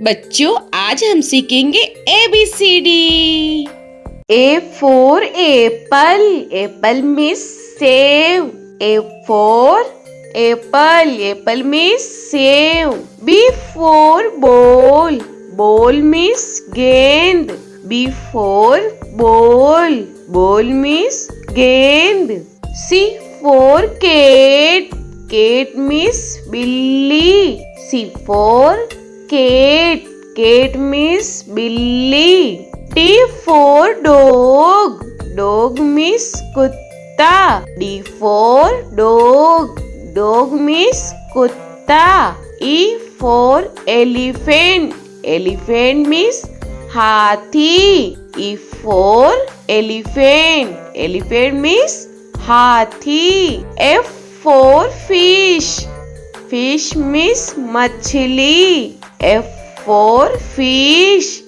बच्चों आज हम सीखेंगे ABCD। A for apple. Apple means save. A for apple. Apple means save. B for ball. Ball means gend. B for ball. Ball means gend. C for cat. Cat means billy. C for cat. Cat means billy. D for dog. Dog means kutta. D for dog. Dog means kutta. E for elephant. Elephant means hathi. E for elephant. Elephant means hathi. F for fish. Fish means machli. F for fish.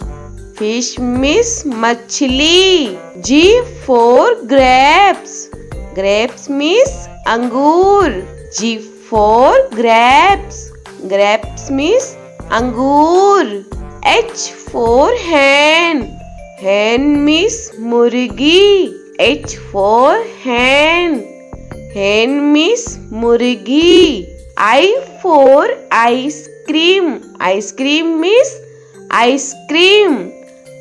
Fish means machli. G for grapes. Grapes means angur. G for grapes. Grapes means angur. H for hen. Hen means murgi. H for hen. Hen means murgi. I for ice cream. Ice cream means ice cream.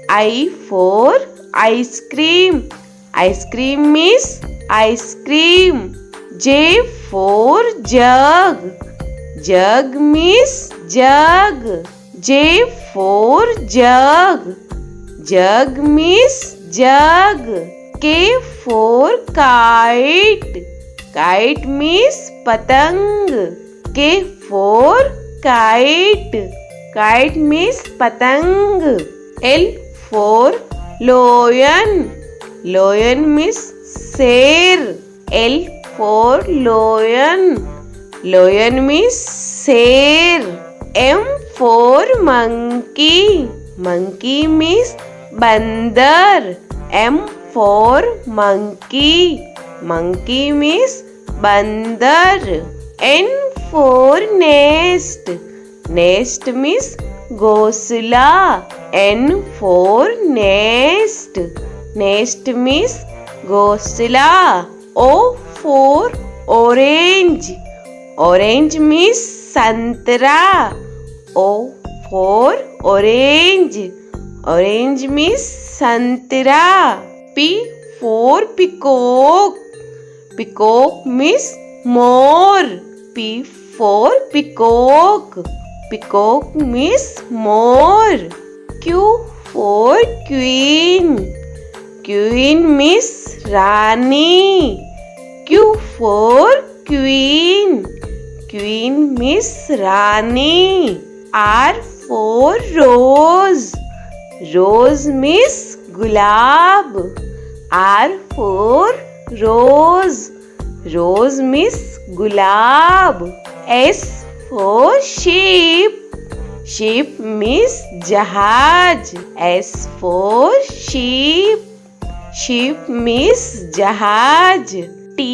I for ice cream. Ice cream means ice cream. J for jug. Jug means jug. J for jug. Jug means jug. K for kite. Kite means patang. K for kite. Kite means patang. L for lion. Lion means sher. L for lion. Lion means sher. M for monkey. Monkey means bandar. M for monkey. Monkey means bandar. N for nest. Nest means ghosla. N for nest. Nest means ghosla. O for orange. Orange means santra. O for orange. Orange means santra. P for peacock. Peacock means more. P for peacock. Peacock means more. Q for queen. Queen means Rani. Q for queen. Queen means Rani. R for rose. Rose means gulab. R for rose. Rose means gulab. S for sheep. Sheep means jahaj. S for sheep. Sheep means jahaj. T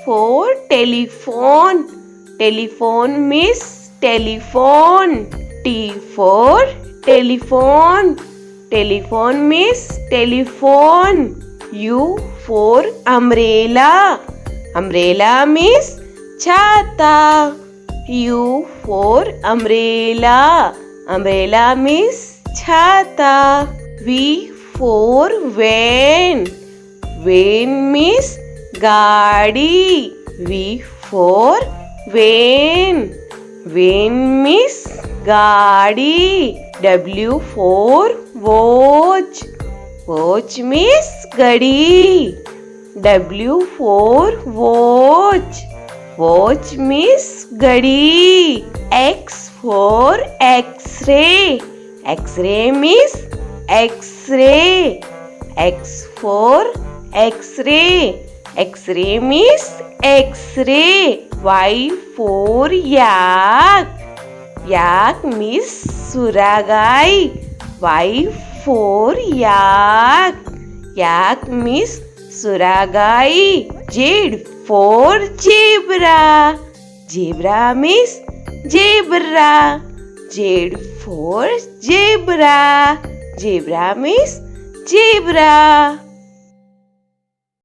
for telephone. Telephone means telephone. T for telephone. Telephone means telephone. U for umbrella. Umbrella means chhata. U for umbrella. Umbrella means chhata. V for van. Van means gaadi. V for van. Van means gaadi. W for watch. Watch means gadi. W for watch. Watch means gadi. X for X-ray. X-ray means X-ray. X for X-ray. X-ray means X-ray. Y for yak. Yak means suragai. Y for yak. Yak means suragai. Z for zebra. Zebra means zebra. Z for zebra. Zebra means zebra.